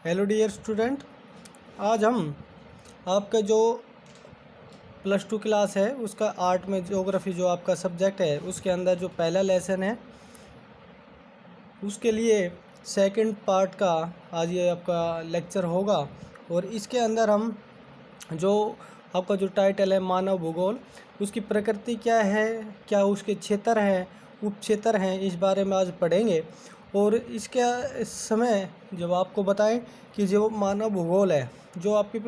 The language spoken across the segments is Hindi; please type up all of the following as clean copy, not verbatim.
हेलो डियर स्टूडेंट, आज हम आपका जो +2 क्लास है उसका आर्ट में ज्योग्राफी जो आपका सब्जेक्ट है उसके अंदर जो पहला लेसन है उसके लिए सेकंड पार्ट का आज ये आपका लेक्चर होगा। और इसके अंदर हम जो आपका जो टाइटल है मानव भूगोल, उसकी प्रकृति क्या है, क्या उसके क्षेत्र हैं, उपक्षेत्र हैं, इस बारे में आज पढ़ेंगे। और इसके समय जब आपको बताएं कि जो मानव भूगोल है, जो आपकी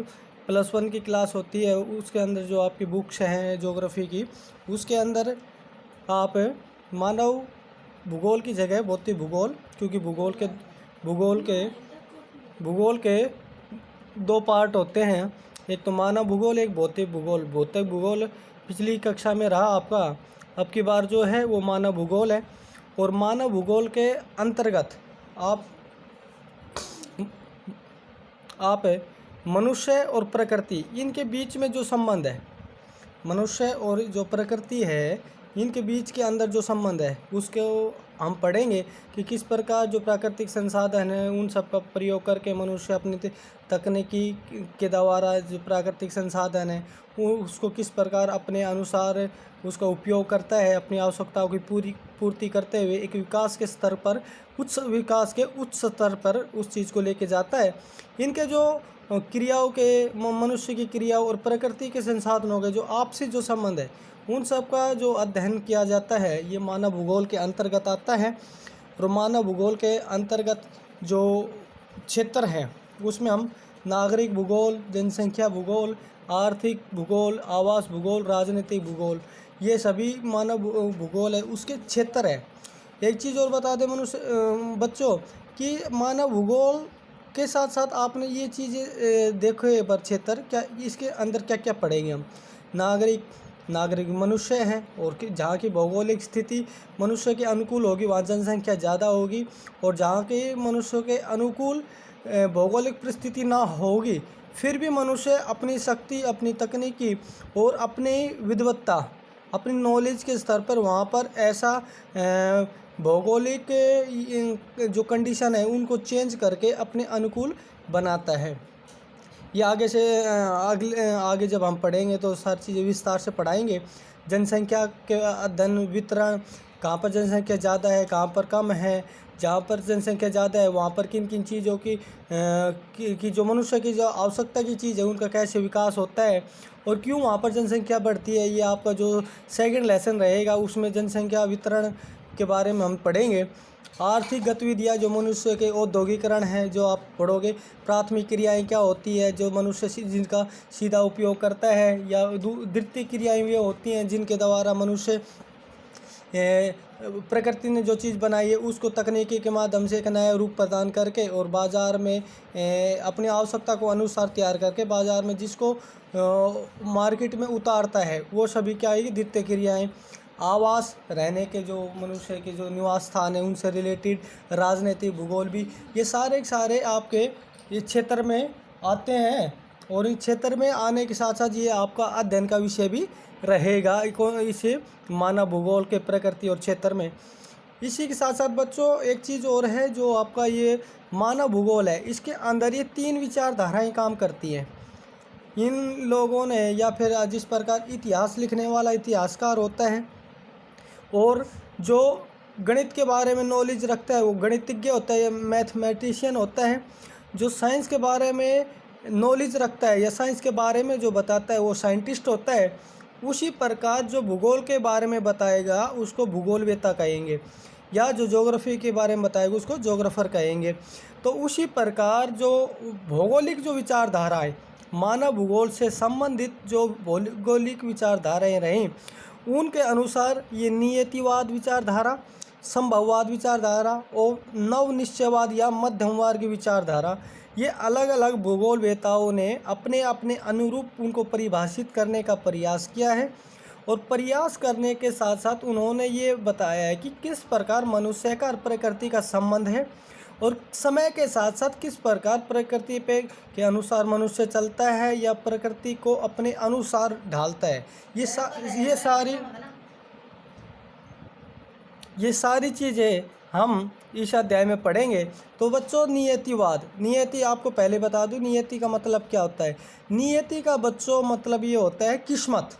+1 की क्लास होती है उसके अंदर जो आपकी बुक्स हैं ज्योग्राफी की, उसके अंदर आप मानव भूगोल की जगह भौतिक भूगोल, क्योंकि भूगोल के 2 पार्ट होते हैं, एक तो मानव भूगोल, एक भौतिक भूगोल। भौतिक भूगोल पिछली कक्षा में रहा आपका, अब की बार जो है वो मानव भूगोल है। और मानव भूगोल के अंतर्गत आप मनुष्य और प्रकृति, इनके बीच में जो संबंध है, मनुष्य और जो प्रकृति है इनके बीच के अंदर जो संबंध है उसको हम पढ़ेंगे कि किस प्रकार जो प्राकृतिक संसाधन हैं उन सब का प्रयोग करके मनुष्य अपनी तकनीकी के द्वारा जो प्राकृतिक संसाधन है वो उसको किस प्रकार अपने अनुसार उसका उपयोग करता है, अपनी आवश्यकताओं की पूर्ति करते हुए एक विकास के स्तर पर, विकास के उच्च स्तर पर उस चीज़ को लेके जाता है। इनके जो क्रियाओं के, मनुष्य की क्रियाओं और प्रकृति के संसाधनों के जो आपसी जो संबंध है उन सब का जो अध्ययन किया जाता है ये मानव भूगोल के अंतर्गत आता है। और मानव भूगोल के अंतर्गत जो क्षेत्र हैं उसमें हम नागरिक भूगोल, जनसंख्या भूगोल, आर्थिक भूगोल, आवास भूगोल, राजनीतिक भूगोल, ये सभी मानव भूगोल है, उसके क्षेत्र है। एक चीज़ और बता दें बच्चों कि मानव भूगोल के साथ साथ आपने ये चीज़ें देखो एक बार, क्षेत्र क्या, इसके अंदर क्या क्या पढ़ेंगे हम। नागरिक मनुष्य हैं और जहाँ की भौगोलिक स्थिति मनुष्य के अनुकूल होगी वहाँ जनसंख्या ज़्यादा होगी, और जहाँ के मनुष्य के अनुकूल भौगोलिक परिस्थिति ना होगी फिर भी मनुष्य अपनी शक्ति, अपनी तकनीकी और अपनी विद्वत्ता, अपनी नॉलेज के स्तर पर वहाँ पर ऐसा भौगोलिक जो कंडीशन है उनको चेंज करके अपने अनुकूल बनाता है। ये आगे जब हम पढ़ेंगे तो सारी चीज़ें विस्तार से पढ़ाएंगे। जनसंख्या के अध्ययन, वितरण, कहाँ पर जनसंख्या ज़्यादा है, कहाँ पर कम है, जहाँ पर जनसंख्या ज़्यादा है वहाँ पर किन किन चीज़ों की जो मनुष्य की जो आवश्यकता की चीज़ है उनका कैसे विकास होता है और क्यों वहाँ पर जनसंख्या बढ़ती है। ये आपका जो सेकंड लेसन रहेगा उसमें जनसंख्या वितरण के बारे में हम पढ़ेंगे। आर्थिक गतिविधियाँ जो मनुष्य के औद्योगिकरण है जो आप पढ़ोगे, प्राथमिक क्रियाएं क्या होती है जो मनुष्य जिनका सीधा उपयोग करता है, या द्वितीय क्रियाएं ये होती हैं जिनके द्वारा मनुष्य प्रकृति ने जो चीज़ बनाई है उसको तकनीकी के माध्यम से एक नया रूप प्रदान करके और बाज़ार में अपनी आवश्यकता को अनुसार तैयार करके बाज़ार में जिसको मार्केट में उतारता है, वो सभी क्या आएगी, द्वितीय क्रियाएं। आवास, रहने के जो मनुष्य के जो निवास स्थान है उनसे रिलेटेड, राजनीतिक भूगोल भी, ये सारे आपके इस क्षेत्र में आते हैं। और इस क्षेत्र में आने के साथ साथ ये आपका अध्ययन का विषय भी रहेगा इसे मानव भूगोल के प्रकृति और क्षेत्र में। इसी के साथ साथ बच्चों एक चीज़ और है जो आपका ये मानव भूगोल है, इसके अंदर ये 3 विचारधाराएं काम करती हैं। इन लोगों ने, या फिर जिस प्रकार इतिहास लिखने वाला इतिहासकार होता है और जो गणित के बारे में नॉलेज रखता है वो गणितज्ञ होता है, मैथमेटिशियन होता है। जो साइंस के बारे में नॉलेज रखता है या साइंस के बारे में जो बताता है वो साइंटिस्ट होता है। उसी प्रकार जो भूगोल के बारे में बताएगा उसको भूगोलवेत्ता कहेंगे, या जो ज्योग्राफी के बारे में बताएगा उसको ज्योग्राफर कहेंगे। तो उसी प्रकार जो भौगोलिक जो विचारधारा है, मानव भूगोल से संबंधित जो भौगोलिक विचारधाराएँ रहीं उनके अनुसार ये नियतिवाद विचारधारा, संभववाद विचारधारा और नवनिश्चयवाद या मध्यमवाद की विचारधारा, ये अलग अलग भूगोलवेत्ताओं ने अपने अपने अनुरूप उनको परिभाषित करने का प्रयास किया है। और प्रयास करने के साथ साथ उन्होंने ये बताया है कि किस प्रकार मनुष्य का और प्रकृति का संबंध है और समय के साथ साथ किस प्रकार प्रकृति पे के अनुसार मनुष्य चलता है या प्रकृति को अपने अनुसार ढालता है। ये सारी चीज़ें हम इस अध्याय में पढ़ेंगे। तो बच्चों नियतिवाद, नियति आपको पहले बता दूं नियति का मतलब क्या होता है। नियति का बच्चों मतलब ये होता है किस्मत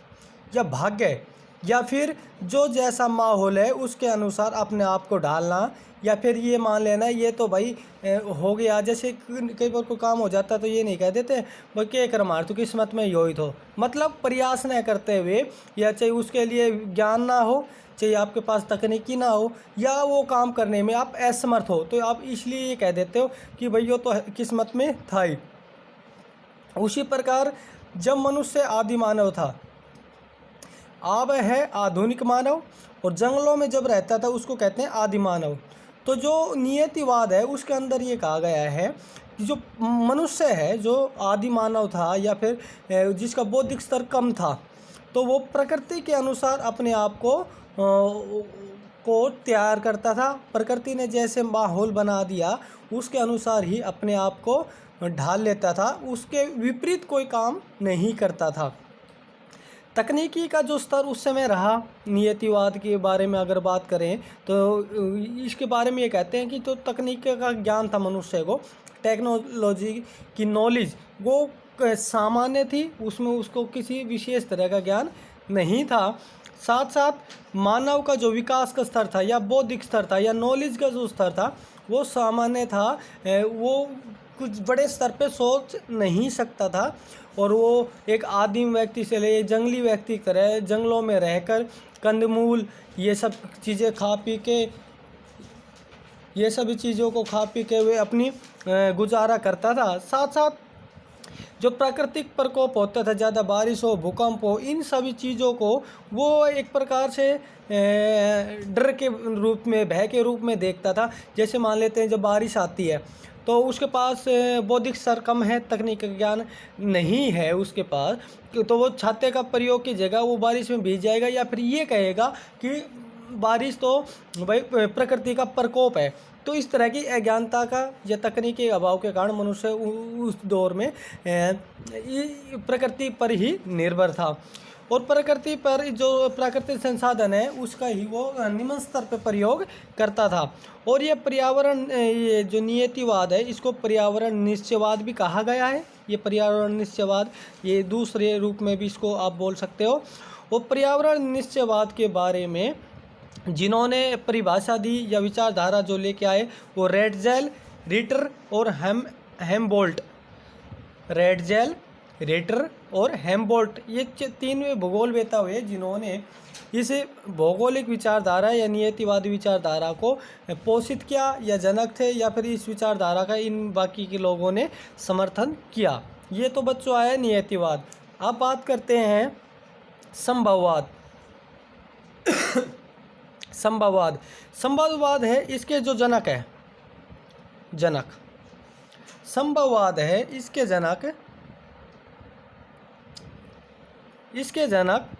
या भाग्य, या फिर जो जैसा माहौल है उसके अनुसार अपने आप को ढालना, या फिर ये मान लेना ये तो भाई हो गया। जैसे कई बार को काम हो जाता है तो ये नहीं कह देते भाई क्या कर मार तो किस्मत में यो ही तो, मतलब प्रयास न करते हुए, या चाहे उसके लिए ज्ञान ना हो, चाहे आपके पास तकनीकी ना हो, या वो काम करने में आप असमर्थ हो, तो आप इसलिए ये कह देते हो कि भाई यो तो किस्मत में था ही। उसी प्रकार जब मनुष्य आदि मानव था, अब है आधुनिक मानव, और जंगलों में जब रहता था उसको कहते हैं आदि मानव। तो जो नियतिवाद है उसके अंदर ये कहा गया है कि जो मनुष्य है, जो आदि मानव था या फिर जिसका बौद्धिक स्तर कम था, तो वो प्रकृति के अनुसार अपने आप को तैयार करता था। प्रकृति ने जैसे माहौल बना दिया उसके अनुसार ही अपने आप को ढाल लेता था, उसके विपरीत कोई काम नहीं करता था। तकनीकी का जो स्तर उस समय रहा, नियतिवाद के बारे में अगर बात करें तो इसके बारे में ये कहते हैं कि तो तकनीक का ज्ञान था मनुष्य को, टेक्नोलॉजी की नॉलेज वो सामान्य थी, उसमें उसको किसी विशेष तरह का ज्ञान नहीं था। साथ साथ मानव का जो विकास का स्तर था या बौद्धिक स्तर था या नॉलेज का जो स्तर था वो सामान्य था, वो कुछ बड़े स्तर पे सोच नहीं सकता था, और वो एक आदिम व्यक्ति से ले जंगली व्यक्ति की तरह जंगलों में रहकर कंदमूल ये सब चीज़ें खा पी के, ये सभी चीज़ों को खा पी के वे अपनी गुजारा करता था। साथ साथ जो प्राकृतिक प्रकोप होता था, ज़्यादा बारिश हो, भूकंप हो, इन सभी चीज़ों को वो एक प्रकार से डर के रूप में, भय के रूप में देखता था। जैसे मान लेते हैं जब बारिश आती है तो उसके पास बौद्धिक स्तर कम है, तकनीक ज्ञान नहीं है उसके पास, तो वो छाते का प्रयोग की जगह वो बारिश में भीग जाएगा, या फिर ये कहेगा कि बारिश तो भाई प्रकृति का प्रकोप है। तो इस तरह की अज्ञानता का या तकनीकी अभाव के कारण मनुष्य उस दौर में प्रकृति पर ही निर्भर था, और प्रकृति पर जो प्राकृतिक संसाधन है उसका ही वो निम्न स्तर पर प्रयोग करता था। और ये पर्यावरण, ये जो नियतिवाद है इसको पर्यावरण निश्चयवाद भी कहा गया है। ये पर्यावरण निश्चयवाद, ये दूसरे रूप में भी इसको आप बोल सकते हो। और पर्यावरण निश्चयवाद के बारे में जिन्होंने परिभाषा दी या विचारधारा जो लेके आए वो रेडजेल, रिटर और हेमबोल्ट। रेडजेल, रिटर और हेमबोल्ट ये तीन भूगोलवेत्ता हुए जिन्होंने इस भौगोलिक विचारधारा या नियतिवादी विचारधारा को पोषित किया, या जनक थे, या फिर इस विचारधारा का इन बाकी के लोगों ने समर्थन किया। ये तो बच्चों आया नियतिवाद। अब बात करते हैं संभववाद। संभववाद, संभववाद है इसके जो जनक है, जनक संभववाद है इसके जनक, इसके जनक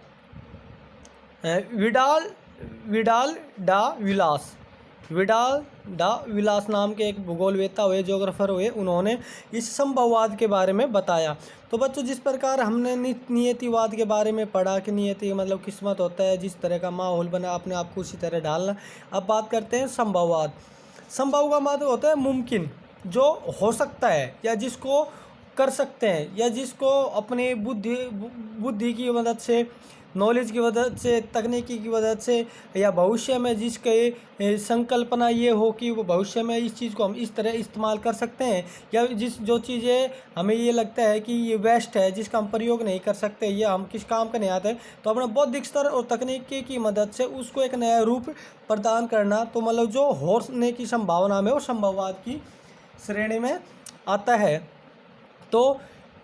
विडाल डा विलास, विडाल डा विलास नाम के एक भूगोलवेत्ता हुए, ज्योग्राफर हुए, उन्होंने इस संभववाद के बारे में बताया। तो बच्चों जिस प्रकार हमने नियतिवाद के बारे में पढ़ा कि नियति मतलब किस्मत होता है, जिस तरह का माहौल बना अपने आप को उसी तरह डालना। अब बात करते हैं संभववाद। संभव का मतलब होता है मुमकिन, जो हो सकता है या जिसको कर सकते हैं, या जिसको अपनी बुद्धि की मदद से, नॉलेज की मदद से, तकनीकी की मदद से, या भविष्य में जिसके संकल्पना ये हो कि वो भविष्य में इस चीज़ को हम इस तरह इस्तेमाल कर सकते हैं, या जो चीज़ें हमें ये लगता है कि ये वेस्ट है, जिसका हम प्रयोग नहीं कर सकते, ये हम किस काम का नहीं आते, तो अपना बौद्धिक स्तर और तकनीकी की मदद से उसको एक नया रूप प्रदान करना, तो मतलब जो होने की संभावना में वो संभववाद की श्रेणी में आता है। तो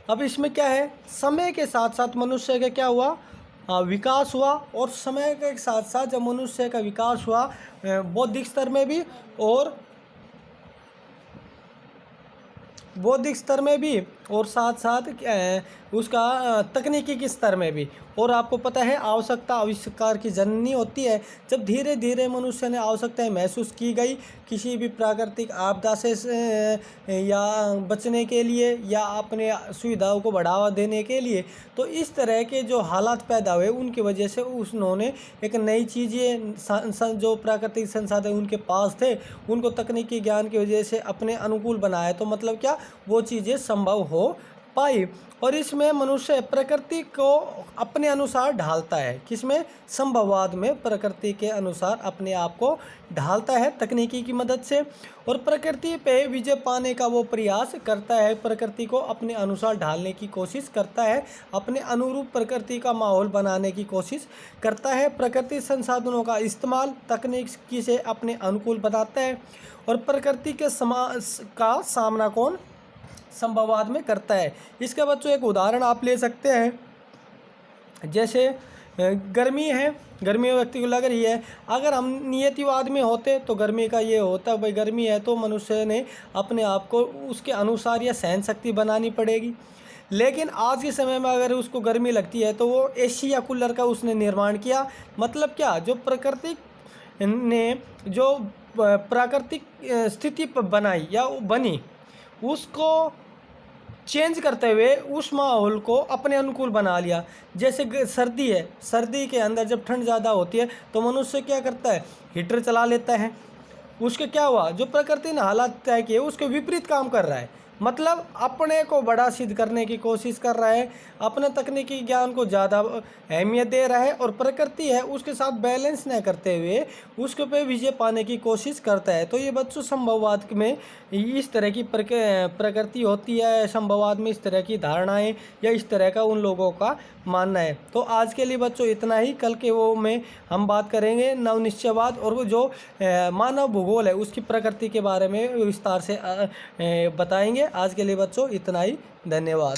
अब इसमें क्या है, समय के साथ साथ मनुष्य का क्या हुआ, विकास हुआ, और समय के साथ साथ जब मनुष्य का विकास हुआ बौद्धिक स्तर में भी और बौद्धिक स्तर में भी, और साथ साथ उसका तकनीकी के स्तर में भी, और आपको पता है आवश्यकता आविष्कार की जननी होती है। जब धीरे धीरे मनुष्य ने आवश्यकताएं महसूस की गई किसी भी प्राकृतिक आपदा से या बचने के लिए या अपने सुविधाओं को बढ़ावा देने के लिए, तो इस तरह के जो हालात पैदा हुए उनकी वजह से उन्होंने एक नई चीज़ें जो प्राकृतिक संसाधन उनके पास थे उनको तकनीकी ज्ञान की वजह से अपने अनुकूल बनाया। तो मतलब क्या, वो चीज़ें संभव हो पाई। और इसमें मनुष्य प्रकृति को अपने अनुसार ढालता है। किसमें? संभववाद में प्रकृति के अनुसार अपने आप को ढालता है तकनीकी की मदद से, और प्रकृति पे विजय पाने का वो प्रयास करता है। प्रकृति को अपने अनुसार ढालने की कोशिश करता है, अपने अनुरूप प्रकृति का माहौल बनाने की कोशिश करता है। प्रकृति संसाधनों का इस्तेमाल तकनीकी से अपने अनुकूल बनाता है। और प्रकृति के का सामना कौन? संभववाद में करता है। इसके बच्चों एक उदाहरण आप ले सकते हैं, जैसे गर्मी है, गर्मी व्यक्ति को लग रही है। अगर हम नियतिवाद में होते तो गर्मी का ये होता, भाई गर्मी है तो मनुष्य ने अपने आप को उसके अनुसार या सहन शक्ति बनानी पड़ेगी। लेकिन आज के समय में अगर उसको गर्मी लगती है तो वो एसी या कूलर का उसने निर्माण किया। मतलब क्या, जो प्रकृति ने जो प्राकृतिक स्थिति बनाई या बनी उसको चेंज करते हुए उस माहौल को अपने अनुकूल बना लिया। जैसे सर्दी है, सर्दी के अंदर जब ठंड ज़्यादा होती है तो मनुष्य क्या करता है? हीटर चला लेता है। उसके क्या हुआ? जो प्रकृति ने हालात तय किए उसके विपरीत काम कर रहा है। मतलब अपने को बड़ा सिद्ध करने की कोशिश कर रहा है, अपने तकनीकी ज्ञान को ज़्यादा अहमियत दे रहा है, और प्रकृति है उसके साथ बैलेंस न करते हुए उसके पे विजय पाने की कोशिश करता है। तो ये बच्चों संभववाद में इस तरह की प्रकृति होती है, संभववाद में इस तरह की धारणाएं या इस तरह का उन लोगों का मानना है। तो आज के लिए बच्चों इतना ही। कल के वो में हम बात करेंगे नवनिश्चयवाद और वो जो मानव भूगोल है उसकी प्रकृति के बारे में विस्तार से बताएंगे। आज के लिए बच्चों इतना ही। धन्यवाद।